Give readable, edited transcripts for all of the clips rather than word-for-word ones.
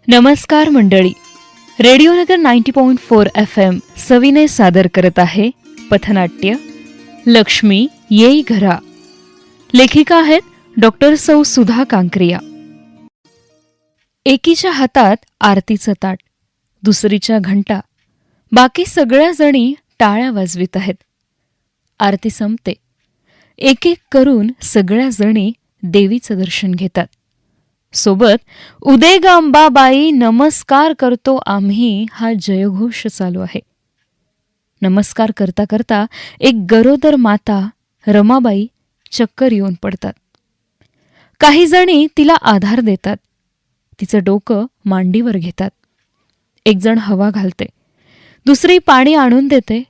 नमस्कार मंडळी. रेडिओनगर 90.4 FM सविने सादर करत आहे पथनाट्य लक्ष्मी येई घरा. लेखिका आहेत डॉक्टर सौ सुधा कांक्रिया. एकीच्या हातात आरतीचं ताट, दुसरीच्या घंटा, बाकी सगळ्या जणी टाळ्या वाजवित आहेत. आरती संपते. एक एक करून सगळ्या जणी देवीचं दर्शन घेतात. सोबत उदे ग अंबाबाई नमस्कार करतो आम्ही हा जयघोष चालू आहे. नमस्कार करता करता एक गरोदर माता रमाबाई चक्कर येऊन पडतात. काही जणी तिला आधार देतात. तिचं डोकं मांडीवर घेतात. एक जण हवा घालते, दुसरी पाणी आणून देते.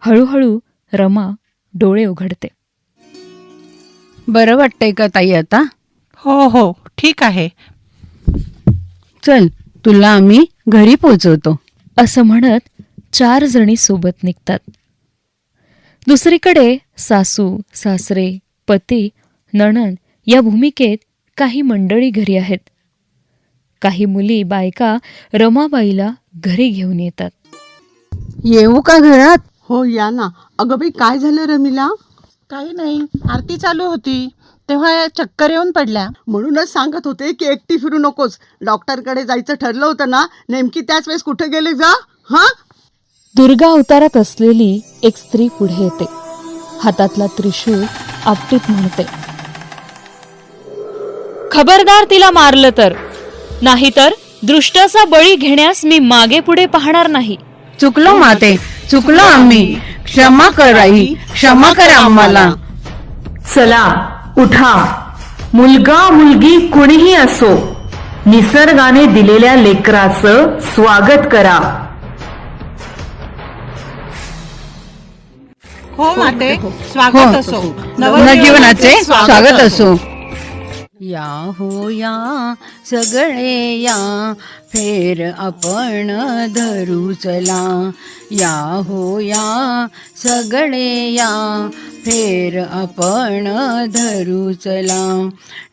हळूहळू रमा डोळे उघडते. बरं वाटतंय का ताई आता? हो हो, ठीक आहे. चल, तुला आम्ही घरी पोचवतो. असं म्हणत 4 जणी सोबत निघतात. दुसरीकडे सासू सासरे पती नणंद या भूमिकेत काही मंडळी घरी आहेत. काही मुली बायका रमाबाईला घरी घेऊन येतात. येऊ का घरात? हो या ना. अगं बाई, काय झालं रमीला? काही नाही, आरती चालू होती तेव्हा चक्कर येऊन पडल्या. म्हणूनच सांगत होते की एकटी फिरू नकोस. डॉक्टरकडे जायचं ठरलं होतं ना, नेमकी त्याच वेळेस कुठे गेले जा? हा, दुर्गा अवतारात असलेली एक स्त्री पुढे येते. हातातला त्रिशूळ आपटीत म्हणते, खबरदार तिला मारलं तर, नाहीतर दृष्टाचा बळी घेण्यास मी मागे पुढे पाहणार नाही. चुकलो माते, चुकलो आम्ही. क्षमा कर आई, क्षमा कर आम्हाला. चला उठा. मुलगा मुलगी कुणीही असो, निसर्गाने दिलेल्या लेकराचं स्वागत करा. हो माते, हो, स्वागत असो. नवजीवनाचे स्वागत असो. या हो या सगळे या, फेर आपण धरू चला. या हो या सगळे या, फेर आपण धरू चला.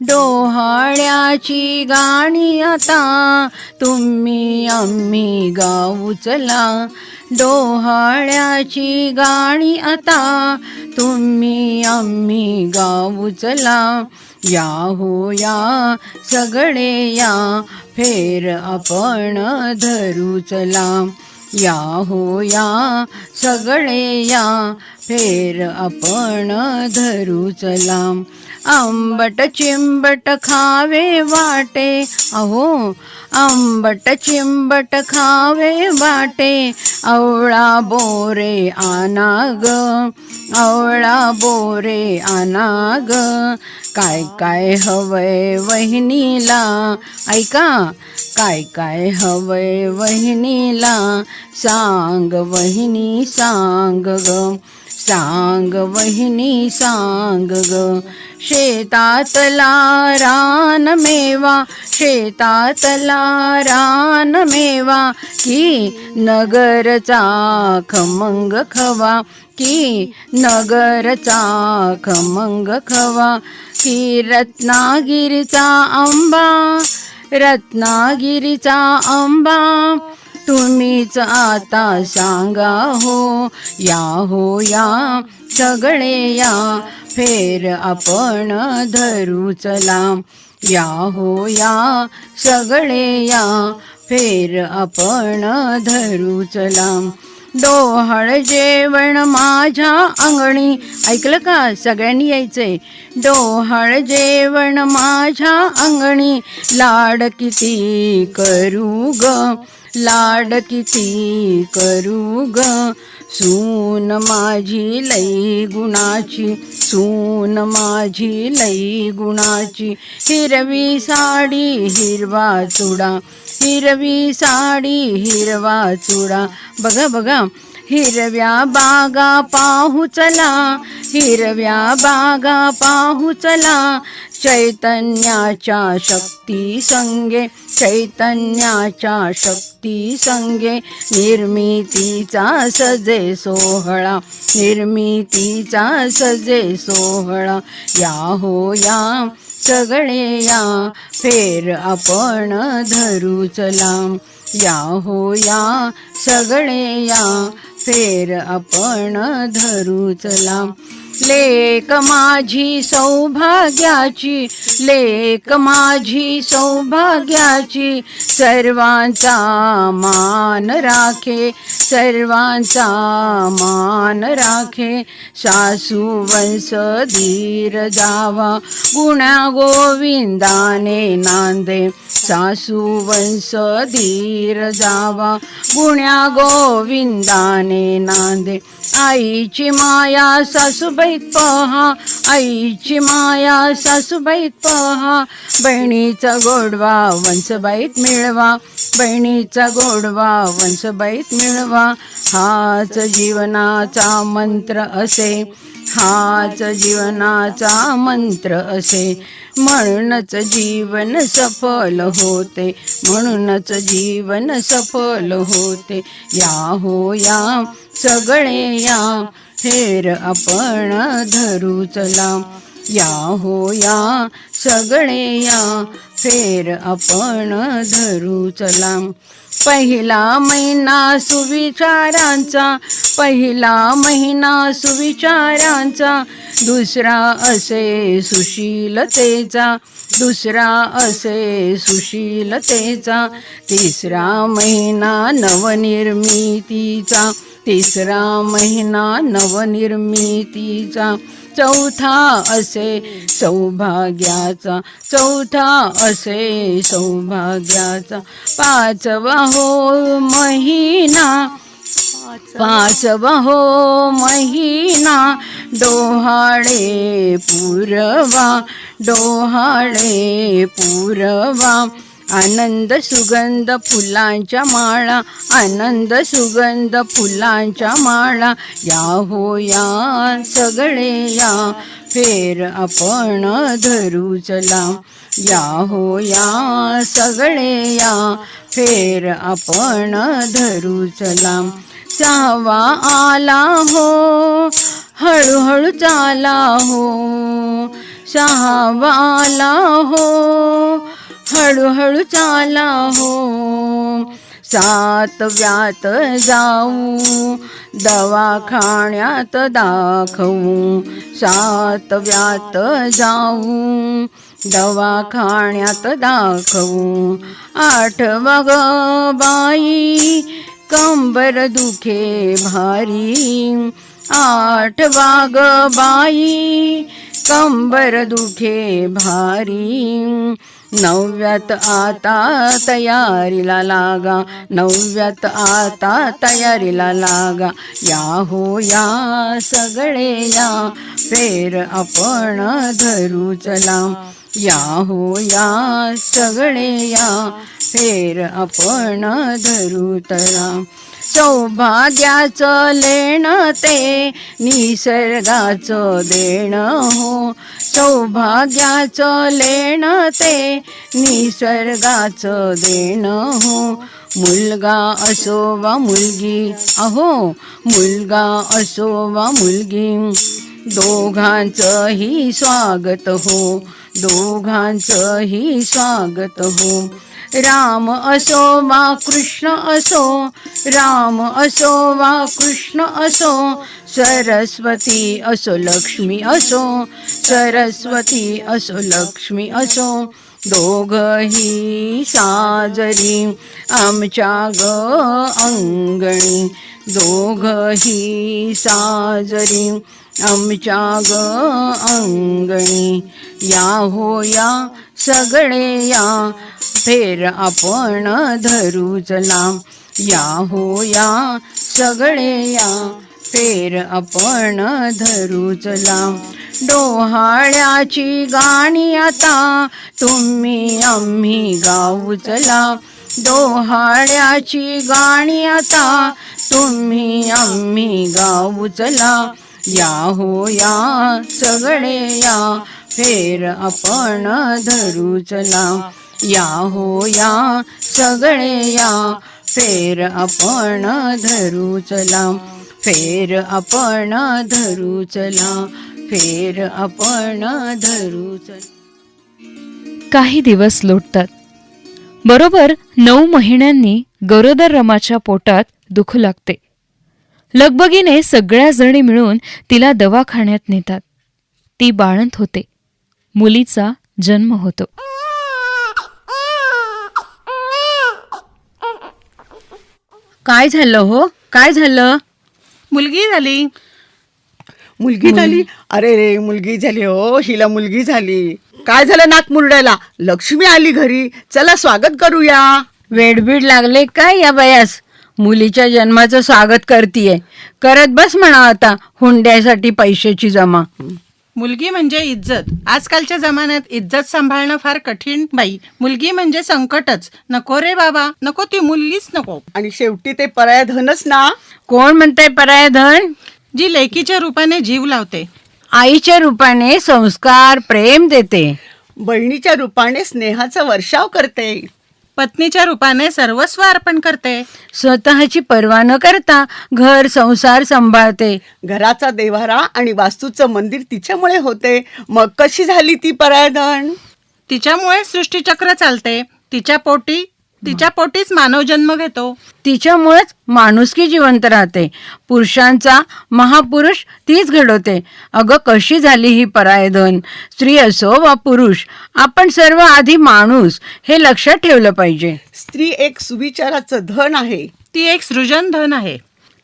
डोहाळ्याची गाणी आता तुम्ही आम्ही गाऊ चला. डोहाळ्याची गाणी आता तुम्ही आम्ही गाऊ चला. या हो या सगळे या, फेर आपण धरू चला. या हो या सगळे या, फेर आपण धरू चला. आंबट चिंबट खावे वाटे, अहो आंबट चिंबट खावे वाटे. आवळा बोरे आना ग, आवळा बोरे आना ग. काय काय हवंय वहिनीला, ऐका काय काय हवंय वहिनीला. सांग वहिनी सांग ग, सांग वहिनी सांग ग. शेतातला रान मेवा, शेतातला रान मेवा. की नगरचा खमंग खवा, की नगरचा खमंग खवा. की रत्नागिरीचा आंबा, रत्नागिरीचा आंबा. तुम्हीच आता सांगा हो. या हो या सगळे या, फेर आपण धरू चला. या हो या सगळे या, फेर आपण धरू चला. डोहाळ जेवण माझ्या अंगणी, ऐकलं का? सगळ्यांनी यायचंय. डोहाळ जेवण माझ्या अंगणी. लाड किती करू ग, लाड किती करू ग. सून माझी लई गुणाची, सून माझी लई गुणाची. हिरवी साडी हिरवा चुडा, हिरवी साडी हिरवा चुडा. बघा बघा, हिरव्या बागा पाहू चला, हिरव्या बागा पाहू चला, चैतन्याच्या शक्ती संगे, चैतन्याच्या शक्ती संगे, निर्मितीचा सजे सोहळा, निर्मितीचा सजे सोहळा, या हो या सगळे या, फेर आपण धरू चला, या हो या सगळे या, फेर आपण धरू चला. लेक माझी सौभाग्याची, लेक माझी सौभाग्याची, सर्वांचा मान राखे, सर्वांचा मान राखे, सासू वंश धीर जावा, गुण्या गोविंदाने नांदे, सासू वंश धीर जावा, गुण्या गोविंदाने नांदे. आईची माया सासूबाईत पहा, आईची माया सासूबाईत पहा, बहिणीचा गोडवा वंशबाईत मिळवा, बहिणीचा गोडवा वंशबाईत मिळवा. हाच जीवनाचा मंत्र असे, हाच जीवनाचा मंत्र असे, म्हणूनच जीवन सफल होते, म्हणूनच जीवन सफल होते. या हो या सगळे या, फेर आपण धरू चला, या हो या सगळे या, फेर आपण धरू चला. पहिला महिना सुविचारांचा, पहिला महिना सुविचारांचा, दुसरा असे सुशीलतेचा, दुसरा असे सुशीलतेचा, तिसरा महिना नवनिर्मितीचा, तिसरा महिना नवनिर्मितीचा, चौथा असे सौभाग्याचा, चौथा असे सौभाग्याचा, पाचवा हो महिना, पाचवा हो महिना, डोहाळे पुरवा, डोहाळे पुरवा, आनंद सुगंध फुलांच्या माळा, आनंद सुगंध फुलांच्या माळा, या हो या सगळे या, फेर आपण धरू चला, या हो या सगळे या, फेर आपण धरू चला. सहावा आला हो, हळूहळू चाला हो, सहावा आला हो, हळूहळू चाला हो. सातव्यात जाऊ, दवाखान्यात दाखवू, सातव्यात जाऊ, दवाखान्यात दाखवू. आठवा ग बाई, कंबर दुखे भारी, आठवा ग बाई, कंबर दुखे भारी. नवव्यात आता तयारीला लागा, नवव्यात आता तयारीला लागा, या हो या सगळे या, फेर आपण धरू चला, या हो या सगळे या, फेर आपण धरू चला. सौभाग्याचं लेणं ते निसर्गाचं देणं हो, सौभाग्याचं लेणं ते निसर्गाचं देणं हो. मुलगा असो वा मुलगी, अहो मुलगा असो वा मुलगी, दोघांचंही स्वागत हो, दोघांचंही स्वागत हो. राम असो वा कृष्ण असो, राम असो वा कृष्ण असो, सरस्वती असो लक्ष्मी असो, सरस्वती असो लक्ष्मी असो, दोघही साजरी आमच्या ग अंगणी, दोघही साजरी आमच्या ग अंगणी. या हो या सगळे या, फेर आपण धरू चला, या हो या सगळे या, फेर आपण धरू चला. डोहाळ्याची गाणी आता तुम्ही आम्ही गाऊ चला, डोहाळ्याची गाणी आता तुम्ही आम्ही गाऊ चला, या हो या सगळे या, फेर आपण धरू चला, या हो या सगळे या, फेर आपण धरू चला, फेर आपण धरू चला, फेर आपण धरू चला. काही दिवस लोटतात. बरोबर 9 महिन्यांनी गरोदर रमाच्या पोटात दुखू लागते. लगबगीने सगळ्या जणी मिळून तिला दवाखान्यात नेतात. ती बाळंत होते. मुलीचा जन्म होतो. काय झालं हो, काय झालं? मुलगी झाली. मुलगी झाली? अरे रे, मुलगी झाली हो, हिला मुलगी झाली. काय झालं नाक मुरडायला? लक्ष्मी आली घरी, चला स्वागत करूया. वेडबीड लागले काय या बयास? मुलीच्या जन्माचं स्वागत करतीये. करत बस म्हणा आता हुंड्यासाठी पैशाची जमा. मुलगी म्हणजे इज्जत. आजकालच्या जमान्यात इज्जत सांभाळणं फार कठीण बाई. मुलगी म्हणजे संकटच. नको रे बाबा, नको, ती मुलगीच नको. आणि शेवटी ते पराया धनच ना. कोण म्हणतंय पराय धन? जी लेकीच्या रूपाने जीव लावते, आईच्या रूपाने संस्कार प्रेम देते, बहिणीच्या रूपाने स्नेहाचा वर्षाव करते, पत्नीच्या रूपाने सर्वस्व अर्पण करते, स्वतःची पर्वा न करता घर संसार सांभाळते. घराचा देव्हारा आणि वास्तूचं मंदिर तिच्यामुळे होते. मग कशी झाली ती पराया धन? तिच्यामुळे सृष्टीचक्र चालते. तिच्या पोटीच मानव जन्म घेतो. तिच्यामुळेच माणुसकी जिवंत राहते. पुरुषांचा महापुरुष तीच घडवते. अगं कशी झाली ही परायधन? स्त्री असो वा पुरुष, आपण सर्व आधी माणूस हे लक्षात ठेवलं पाहिजे. स्त्री एक सुविचाराचं धन आहे. ती एक सृजन धन आहे.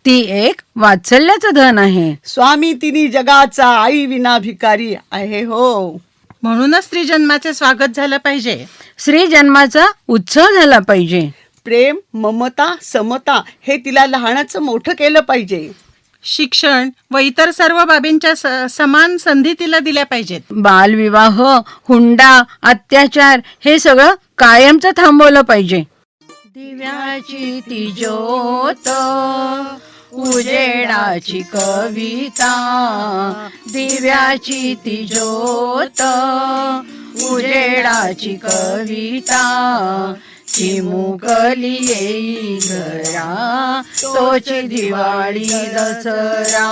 ती एक वात्सल्याचं धन आहे. स्वामी तिनी जगाचा, आई विना भिकारी आहे हो. म्हणूनच स्त्री जन्माचे स्वागत झालं पाहिजे. स्त्री जन्माचा उत्सव झाला पाहिजे. प्रेम, ममता, समता हे तिला लहानाचं मोठं केलं पाहिजे. शिक्षण व इतर सर्व बाबींच्या समान संधी तिला दिल्या पाहिजेत. बालविवाह, हुंडा, अत्याचार हे सगळं कायमचं थांबवलं पाहिजे. दिव्याची ती ज्योत, उजेडाची कविता, दिव्याची ती ज्योत, उजेडाची कविता, चिमुकली येई घरा, तोची दिवाळी दसरा,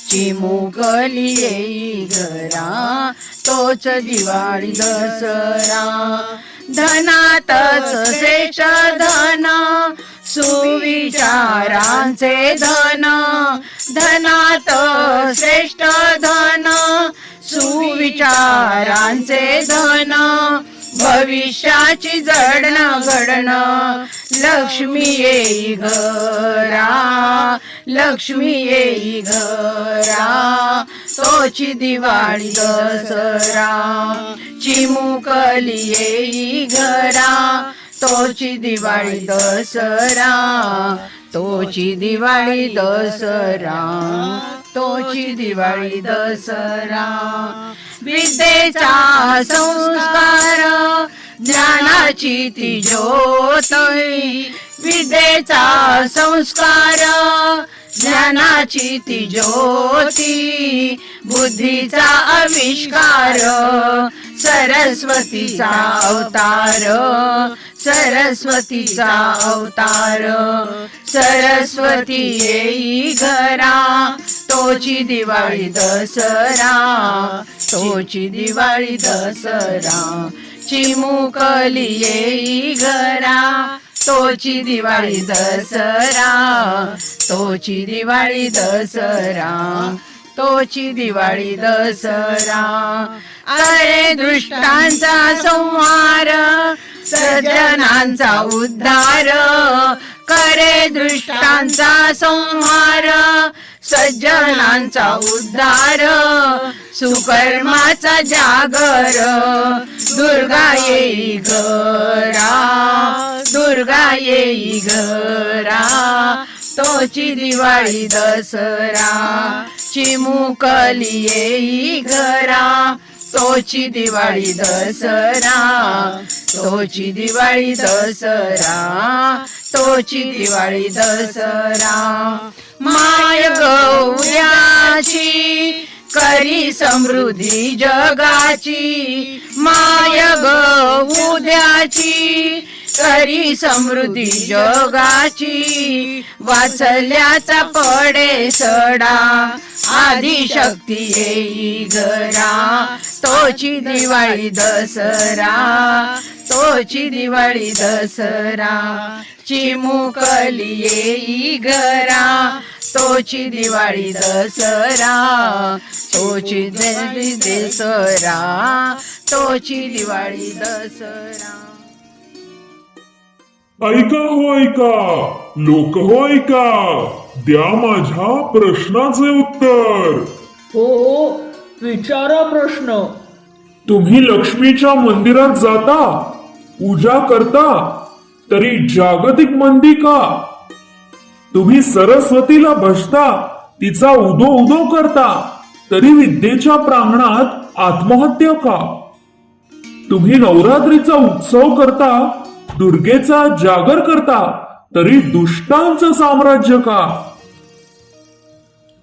चिमुकली येई घरा, तोच दिवाळी दसरा. धनातच श्रेष्ठ धन, सुविचारांचे धन, धनात श्रेष्ठ धन, सुविचारांचे धन, भविष्याची जडणं घडणं, लक्ष्मी येई घरा, लक्ष्मी येई घरा, तोची दिवाळी दसरा, चिमुकली येई घरा, तोची दिवाळी दसरा, तोची दिवाळी दसरा, तोची दिवाळी दसरा. विद्येचा संस्कार, ज्ञानाची ती ज्योत, विद्येचा संस्कार, ज्ञानाची ती ज्योती, बुद्धीचा आविष्कार, सरस्वतीचा अवतार, सरस्वतीचा अवतार, सरस्वती येई घरा, तोची दिवाळी दसरा, तोची दिवाळी दसरा, चिमुकली येई घरा, तोची दिवाळी दसरा, तोची दिवाळी दसरा, तोची दिवाळी दसरा. अरे दुष्टांचा संहार, सज्जनांचा उद्धार, करे दृष्टांचा संहार, सज्जनांचा उद्धार, सुकर्माचा जागर, दुर्गा येई घरा, दुर्गा येई घरा, तोची दिवाळी दसरा, चिमुकली येई घरा, तोची दिवाळी दसरा, तोची दिवाळी दसरा, तोची दिवाळी दसरा. माय गौऱ्याची करी समृद्धी जगाची, माय गौऱ्याची करी समृद्धी जगाची. वाचल्याचा पडे सडा आदिशक्ती येई घरा. तोची दिवाळी दसरा, तोची दिवाळी दसरा. चिमुकली येई घरा, तोची दिवाळी दसरा. तोची दिवाळी दसरा, तोची दिवाळी दसरा. ऐका हो ऐका, लोक हो ऐका, द्या माझ्या प्रश्नाचे उत्तर. हो विचारा प्रश्न. तुम्ही लक्ष्मीच्या मंदिरात जाता, पूजा करता, तरी जागतिक मंदी का? तुम्ही सरस्वतीला भजता, तिचा उदो उदो करता, तरी विद्येच्या प्रांगणात आत्महत्या का? तुम्ही नवरात्रीचा उत्सव करता, दुर्गेचा जागर करता, तरी दुष्टांचं साम्राज्य का?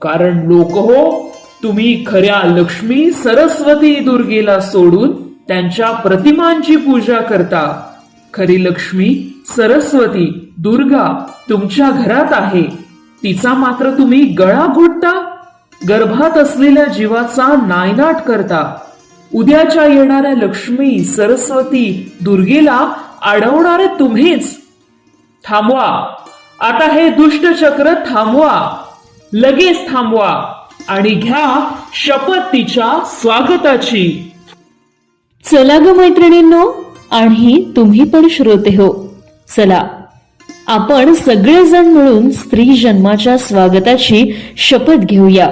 कारण लोक हो, तुम्ही खऱ्या लक्ष्मी सरस्वती दुर्गेला सोडून त्यांच्या प्रतिमांची पूजा करता. खरी लक्ष्मी सरस्वती दुर्गा तुमच्या घरात आहे, तिचा मात्र तुम्ही गळा घोटता, गर्भात असलेल्या जीवाचा नायनाट करता. उद्याच्या येणाऱ्या लक्ष्मी सरस्वती दुर्गेला अडवणारे तुम्हीच. थांबवा, आता हे दुष्ट चक्र थांबवा, लगेच थांबवा आणि घ्या शपथ तिच्या स्वागताची. चला ग मैत्रिणींनो, आणि तुम्ही पण श्रोते हो, चला आपण सगळेजण मिळून स्त्री जन्माच्या स्वागताची शपथ घेऊया.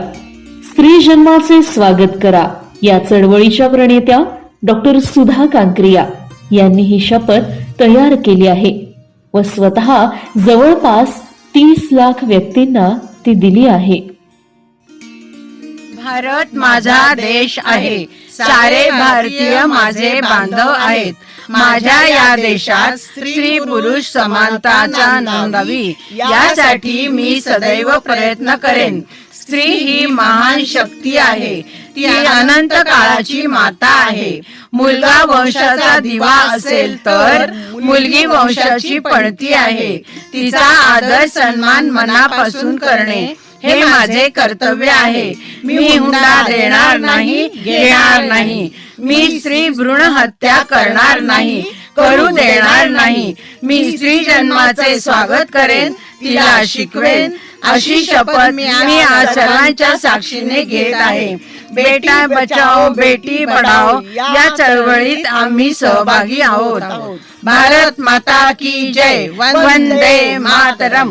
स्त्री जन्माचे स्वागत करा या चळवळीच्या प्रणेत्या डॉक्टर सुधा कांक्रिया यांनी ही शपथ तयार केली आहे व स्वतः जवळपास 30 लाख व्यक्तींना ती दिली आहे. भारत माझा देश आहे, सारे भारतीय माझे बांधव आहेत. माझ्या या देशात स्त्री पुरुष समानता नोंदावी यासाठी मी सदैव प्रयत्न करेन. स्त्री ही महान शक्ती आहे, ती अनंत काळाची माता आहे. मुलगा वंशाचा दिवा असेल तर मुलगी वंशाची पणती आहे. तिचा आदर सन्मान मनापासून करणे हे माझे कर्तव्य आहे. मी हुंडा देणार नाही, घेणार नाही. मी स्त्री भ्रूण हत्या करणार नाही, करू देणार नाही. मी स्त्री जन्माचे स्वागत करेन, तिला शिकवेन. अशी शपथ मी आज सर्वांच्या साक्षीने घेत आहे. बेटा बचाओ बेटी पढाओ या चळवळीत आम्ही सहभागी आहोत. भारत माता की जय. वंदे मातरम.